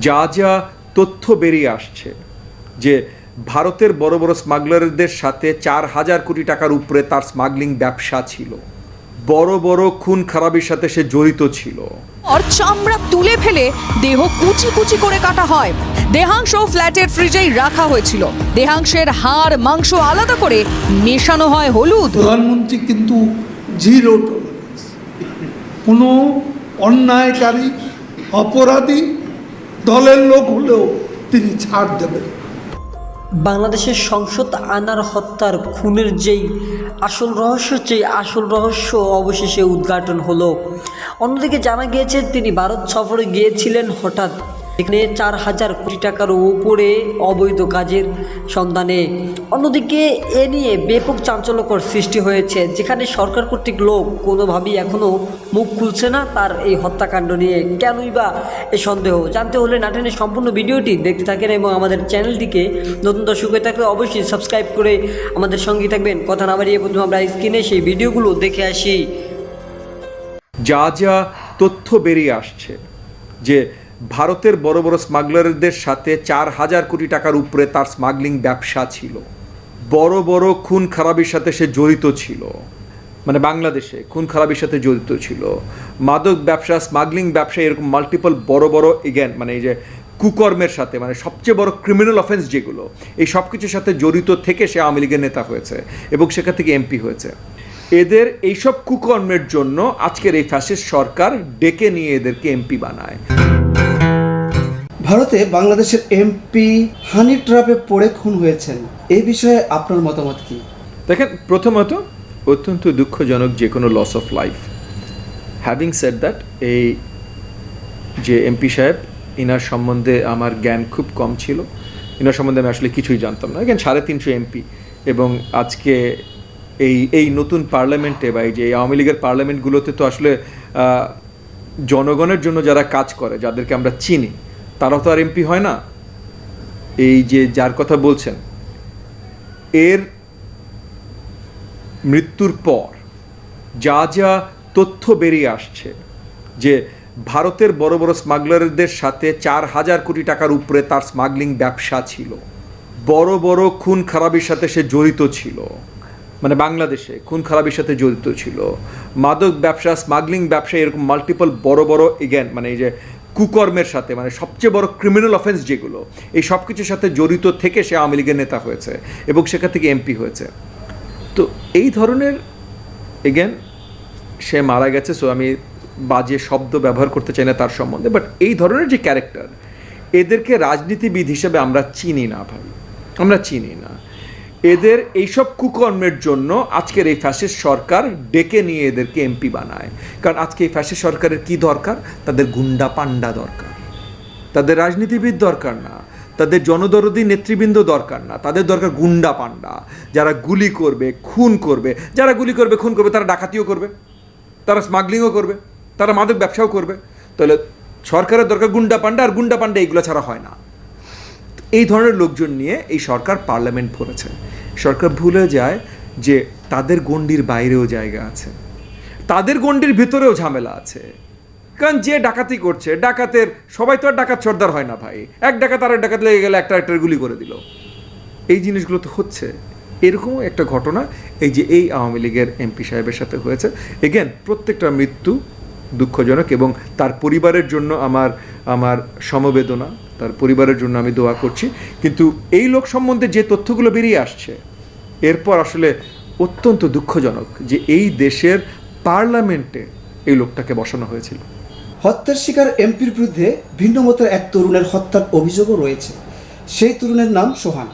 যা যা তথ্য বেরিয়ে আসছে যে ভারতের বড় বড় স্মাগলারদের সাথে 4,000 কোটি টাকার উপরে তার স্মাগলিং ব্যবসা ছিল, বড় বড় খুন খারাপির সাথে সে জড়িত ছিল। আর চামড়া তুলে ফেলে দেহ কুচি কুচি করে কাটা হয়। দেহাংশ ফ্ল্যাটের ফ্রিজেই রাখা হয়েছিল। দেহাংশের হাড় মাংস আলাদা করে মেশানো হয় হলুদ। প্রধানমন্ত্রী কিন্তু জিরো টলারেন্স, কোনো অন্যায়কারী অপরাধী দলের লোক হলেও তিনি ছাড় দেবেন। বাংলাদেশের সংসদ আনার হত্যার খুনের যেই আসল রহস্য অবশেষে উদ্ঘাটন হলো। অন্যদিকে জানা গিয়েছে তিনি ভারত সফরে গিয়েছিলেন হঠাৎ, এখানে 4,000 কোটি টাকার উপরে অবৈধ কাজের সন্ধানে। অন্যদিকে এ নিয়ে ব্যাপক চাঞ্চল্যকর সৃষ্টি হয়েছে, যেখানে সরকার কর্তৃক লোক কোনোভাবেই এখনও মুখ খুলছে না তার এই হত্যাকাণ্ড নিয়ে। কেনই বা এ সন্দেহ? জানতে হলে নাটেনের সম্পূর্ণ ভিডিওটি দেখতে থাকেন এবং আমাদের চ্যানেলটিকে নতুন দর্শক হয়ে থাকলে অবশ্যই সাবস্ক্রাইব করে আমাদের সঙ্গেই থাকবেন। কথা না বাড়িয়ে প্রথমে আমরা স্ক্রিনে সেই ভিডিওগুলো দেখে আসি। যা যা তথ্য বেরিয়ে আসছে যে ভারতের বড় বড় স্মাগলারদের সাথে 4,000 কোটি টাকার উপরে তার স্মাগলিং ব্যবসা ছিল, বড় বড় খুন খারাপির সাথে সে জড়িত ছিল, মানে বাংলাদেশে খুন খারাপির সাথে জড়িত ছিল, মাদক ব্যবসা, স্মাগলিং ব্যবসা, এরকম মাল্টিপল বড় বড় মানে এই যে কুকর্মের সাথে, মানে সবচেয়ে বড় ক্রিমিনাল অফেন্স যেগুলো, এই সব কিছুর সাথে জড়িত থেকে সে আওয়ামী লীগের নেতা হয়েছে এবং সেখান থেকে এমপি হয়েছে। এদের এইসব কুকর্মের জন্য আজকের এই ফ্যাসিস্ট সরকার ডেকে নিয়ে এদেরকে এমপি বানায়। ভারতে বাংলাদেশের এমপি হানি ট্র্যাপে পড়ে খুন হয়েছেন, এই বিষয়ে আপনার মতামত কি? দেখেন, প্রথমত অত্যন্ত দুঃখজনক যে কোনো loss of life. Having said that, এই যে এমপি সাহেব, ইনার সম্বন্ধে আমার জ্ঞান খুব কম ছিল, ইনার সম্বন্ধে আমি আসলে কিছুই জানতাম না। এখানে 350 এমপি এবং আজকে এই নতুন পার্লামেন্টে বা এই যে আওয়ামী লীগের পার্লামেন্টগুলোতে তো আসলে জনগণের জন্য যারা কাজ করে, যাদেরকে আমরা চিনি, তারাও তো আর এমপি হয় না। এই যে যার কথা বলছেন, এর মৃত্যুর পর যা যা তথ্য বেরিয়ে আসছে যে ভারতের বড় বড় স্মাগলারদের সাথে 4,000 কোটি টাকার উপরে তার স্মাগলিং ব্যবসা ছিল, বড় বড় খুন খারাপির সাথে সে জড়িত ছিল, মানে বাংলাদেশে খুন খারাপির সাথে জড়িত ছিল, মাদক ব্যবসা, স্মাগলিং ব্যবসা, এরকম মাল্টিপল বড় বড় মানে এই যে কুকর্মের সাথে, মানে সবচেয়ে বড় ক্রিমিনাল অফেন্স যেগুলো, এই সব কিছুর সাথে জড়িত থেকে সে আওয়ামী লীগের নেতা হয়েছে এবং সেখান থেকে এমপি হয়েছে। তো এই ধরনের সে মারা গেছে, সো আমি বাজে শব্দ ব্যবহার করতে চাই না তার সম্বন্ধে, বাট এই ধরনের যে ক্যারেক্টার, এদেরকে রাজনীতিবিদ হিসেবে আমরা চিনি না ভাই, আমরা চিনি না। এদের এইসব কুকর্মের জন্য আজকের এই ফ্যাসিস্ট সরকার ডেকে নিয়ে এদেরকে এমপি বানায়। কারণ আজকে এই ফ্যাসিস্ট সরকারের কি দরকার? তাদের গুন্ডা পান্ডা দরকার, তাদের রাজনীতিবিদ দরকার না, তাদের জনদরদি নেতৃবৃন্দ দরকার না, তাদের দরকার গুন্ডা পান্ডা, যারা গুলি করবে, খুন করবে। যারা গুলি করবে, খুন করবে, তারা ডাকাতিও করবে, তারা স্মাগলিংও করবে, তারা মাদক ব্যবসাও করবে। তাহলে সরকারের দরকার গুন্ডা পান্ডা, আর গুন্ডা পান্ডা এইগুলো ছাড়া হয় না। এই ধরনের লোকজন নিয়ে এই সরকার পার্লামেন্ট ভরেছে। সরকার ভুলে যায় যে তাদের গণ্ডির বাইরেও জায়গা আছে, তাদের গণ্ডির ভিতরেও ঝামেলা আছে। কারণ যে ডাকাতি করছে, ডাকাতের সবাই তো আর ডাকাত সর্দার হয় না ভাই। এক ডাকাত আর এক ডাকাত লেগে গেলে একটা গুলি করে দিল। এই জিনিসগুলো তো হচ্ছে। এরকম একটা ঘটনা এই আওয়ামী লীগের এমপি সাহেবের সাথে হয়েছে। প্রত্যেকটা মৃত্যু দুঃখজনক এবং তার পরিবারের জন্য আমার সমবেদনা, তার পরিবারের জন্য আমি দোয়া করছি। কিন্তু এই লোক সম্বন্ধে যে তথ্যগুলো বেরিয়ে আসছে, এরপর আসলে অত্যন্ত দুঃখজনক যে এই দেশের পার্লামেন্টে এই লোকটাকে বসানো হয়েছিল। হত্যার শিকার এমপির বিরুদ্ধে ভিন্ন মতের এক তরুণের হত্যার অভিযোগও রয়েছে। সেই তরুণের নাম সোহান।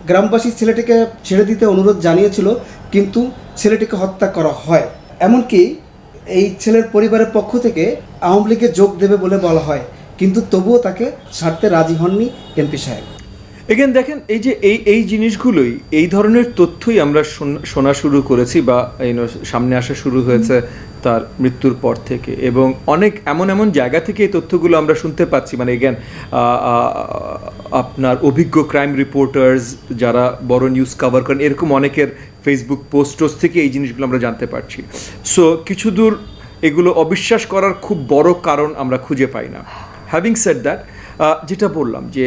গ্রামবাসী ছেলেটিকে ছেড়ে দিতে অনুরোধ জানিয়েছিল, কিন্তু ছেলেটিকে হত্যা করা হয়। এমনকি এই ছেলের পরিবারের পক্ষ থেকে আওয়ামী লীগে যোগ দেবে বলে বলা হয়, কিন্তু তবুও তাকে ছাড়তে রাজি হননি এমপি সাহেব। দেখেন, এই জিনিসগুলোই, এই ধরনের তথ্যই আমরা শোনা শুরু করেছি বা সামনে আসা শুরু হয়েছে তার মৃত্যুর পর থেকে, এবং অনেক এমন জায়গা থেকে এই তথ্যগুলো আমরা শুনতে পাচ্ছি। মানে আপনার অভিজ্ঞ ক্রাইম রিপোর্টার্স যারা বড় নিউজ কভার করেন, এরকম অনেকের ফেসবুক পোস্টস থেকে এই জিনিসগুলো আমরা জানতে পারছি। সো কিছু দূর এগুলো অবিশ্বাস করার খুব বড় কারণ আমরা খুঁজে পাই না। হ্যাভিং সেড দ্যাট, যেটা বললাম যে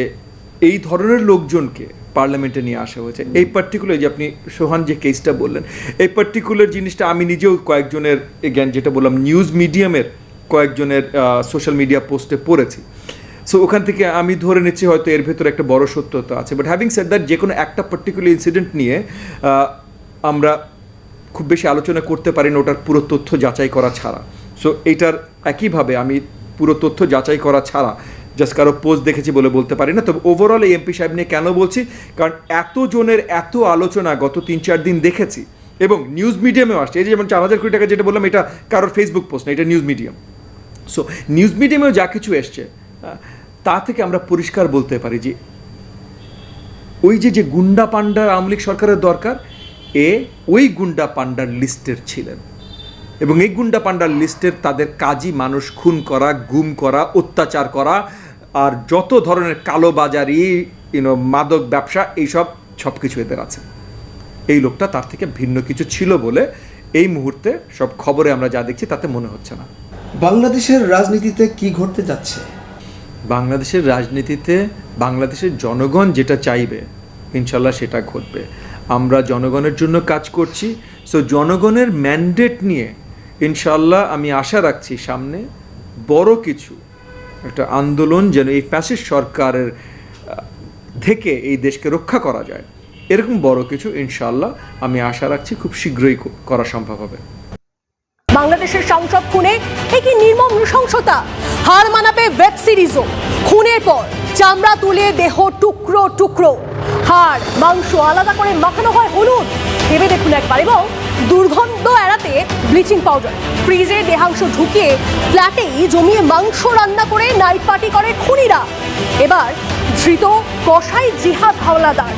এই ধরনের লোকজনকে পার্লামেন্টে নিয়ে আসা হয়েছে। এই পার্টিকুলার যে আপনি সোহান যে কেসটা বললেন, এই পার্টিকুলার জিনিসটা আমি নিজেও কয়েকজনের জ্ঞান যেটা বললাম নিউজ মিডিয়ামের কয়েকজনের সোশ্যাল মিডিয়া পোস্টে পড়েছি। সো ওখান থেকে আমি ধরে নিচ্ছি হয়তো এর ভেতরে একটা বড় সত্যতা আছে। বাট হ্যাভিং সেড দ্যাট, যে কোনো একটা পার্টিকুলার ইনসিডেন্ট নিয়ে আমরা খুব বেশি আলোচনা করতে পারি না ওটার পুরো তথ্য যাচাই করা ছাড়া। সো এইটার একইভাবে আমি পুরো তথ্য যাচাই করা ছাড়া জাস্ট কারো পোস্ট দেখেছি বলে বলতে পারি না। তবে ওভারঅল এই এমপি সাহেব নিয়ে কেন বলছি, কারণ এতজনের এত আলোচনা গত 3-4 দিন দেখেছি এবং নিউজ মিডিয়ামেও আসছে। এই যে যেমন 4,000 কোটি টাকা যেটা বললাম, এটা কারোর ফেসবুক পোস্ট না, এটা নিউজ মিডিয়াম। সো নিউজ মিডিয়ামেও যা কিছু এসছে তা থেকে আমরা পরিষ্কার বলতে পারি যে ওই যে গুন্ডা পান্ডার আওয়ামী লীগ সরকারের দরকার, ওই গুন্ডা পান্ডার লিস্টের ছিলেন এবং এই গুন্ডা পান্ডার লিস্টের তাদের কাজই মানুষ খুন করা, গুম করা, অত্যাচার করা আর যত ধরনের কালোবাজারি, মাদক ব্যবসা, এইসব সব কিছু এদের আছে। এই লোকটা তার থেকে ভিন্ন কিছু ছিল বলে এই মুহূর্তে সব খবরে আমরা যা দেখছি তাতে মনে হচ্ছে না। বাংলাদেশের রাজনীতিতে কি ঘটতে যাচ্ছে? বাংলাদেশের রাজনীতিতে বাংলাদেশের জনগণ যেটা চাইবে ইনশাল্লাহ সেটা ঘটবে। আমরা জনগণের জন্য কাজ করছি। সো জনগণের ম্যান্ডেট নিয়ে ইনশাল্লাহ আমি আশা রাখছি সামনে বড় কিছু একটা আন্দোলন যেন এই ফ্যাসিস্ট সরকারের থেকে এই দেশকে রক্ষা করা যায়, এরকম বড় কিছু ইনশাল্লাহ আমি আশা রাখছি খুব শীঘ্রই করা সম্ভব হবে। বাংলাদেশের সংসদ খুনে একই নির্মম নৃশংসতা, হার মানাবে ওয়েব সিরিজও। খুনের পর চামড়া তুলে দেহ টুকরো টুকরো, হাড় মাংস আলাদা করে মাখানো হয় হলুদ। ভেবে দেখুন একবার। এবং দুর্গন্ধ এড়াতে ব্লিচিং পাউডার, ফ্রিজে দেহাংশ ঢুকিয়ে ফ্ল্যাটেই জমিয়ে মাংস রান্না করে নাইট পার্টি করে খুনিরা। এবার ধৃত কসাই জিহাদ হাওলাদার।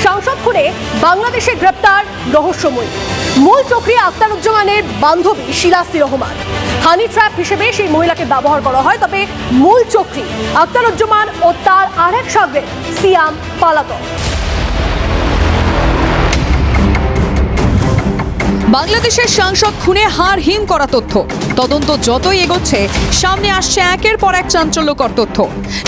সংসদ খুনে বাংলাদেশে গ্রেপ্তার রহস্যময়ী মূল চক্রী আখতারুজ্জামানের বান্ধবী শিলাসি রহমান। হানি ট্র্যাপ হিসেবে সেই মহিলাকে ব্যবহার করা হয়। তবে মূল চক্রী আখতারুজ্জামান ও তার আরেক শাগরেদ সিয়াম পালাতক। বাংলাদেশের সাংসদ খুনে হাড় হিম করা তথ্য। তদন্ত যতই এগোচ্ছে সামনে আসছে একের পর এক চাঞ্চল্যকর তথ্য।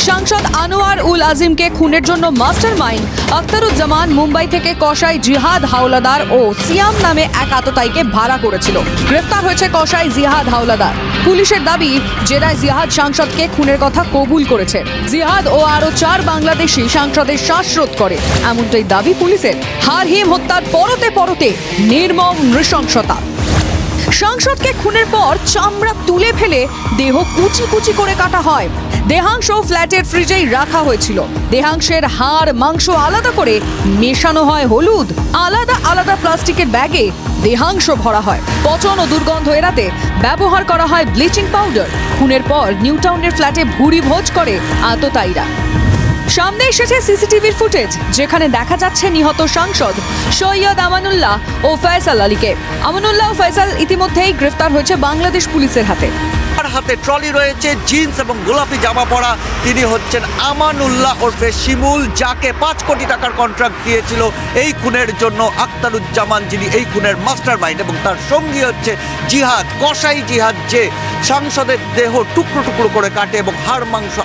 সাংসদ আনোয়ার উল আজিমকে খুনের জন্য মাস্টার মাইন্ড আখতারুজ্জামান মুম্বাই থেকে কসাই জিহাদ হাওলাদার ও সিয়াম নামে এক আততায়ীকে ভাড়া করেছিল। গ্রেফতার হয়েছে কসাই জিহাদ হাওলাদার। পুলিশের দাবি জেরায় জিহাদ সাংসদকে খুনের কথা কবুল করেছে। জিহাদ ও আরো 4 বাংলাদেশি সাংসদের শ্বাসরোধ করে, এমনটাই দাবি পুলিশের। হাড় হিম হত্যার পরতে পরতে নির্মম নৃশংসতা। সাংসদকে খুনের পর চামড়া তুলে ফেলে দেহ কুচি কুচি করে কাটা হয়। দেহাংশ ফ্ল্যাটের ফ্রিজেই রাখা হয়েছিল। দেহাংশের হাড় মাংস আলাদা করে মেশানো হয় হলুদ। আলাদা আলাদা প্লাস্টিকের ব্যাগে দেহাংশ ভরা হয়। পচন ও দুর্গন্ধ এড়াতে ব্যবহার করা হয় ব্লিচিং পাউডার। খুনের পর নিউ টাউনের ফ্ল্যাটে ভুরি ভোজ করে আততায়ীরা। সামনে এসেছে সিসিটিভির ফুটেজ, যেখানে দেখা যাচ্ছে নিহত সাংসদ সৈয়দ আমানুল্লাহ ও ফয়সাল আলীকে। আমানুল্লাহ ও ফয়সাল ইতিমধ্যেই গ্রেফতার হয়েছে বাংলাদেশ পুলিশের হাতে। তার হাতে ট্রলি রয়েছে, জিন্স এবং গোলাপি জামা পরা। তিনি হচ্ছেন আমানুল্লাহ ওরফে শিমুল, যাকে 5 কোটি টাকার কন্ট্রাক্ট দিয়েছিল এই খুনের জন্য আখতারুজ্জামান, যিনি এই খুনের মাস্টার মাইন্ড। এবং তার সঙ্গী হচ্ছে জিহাদ, কসাই জিহাদ, যে সাংসদের দেহ টুকরো টুকরো করে কাটে এবং হাড় মাংস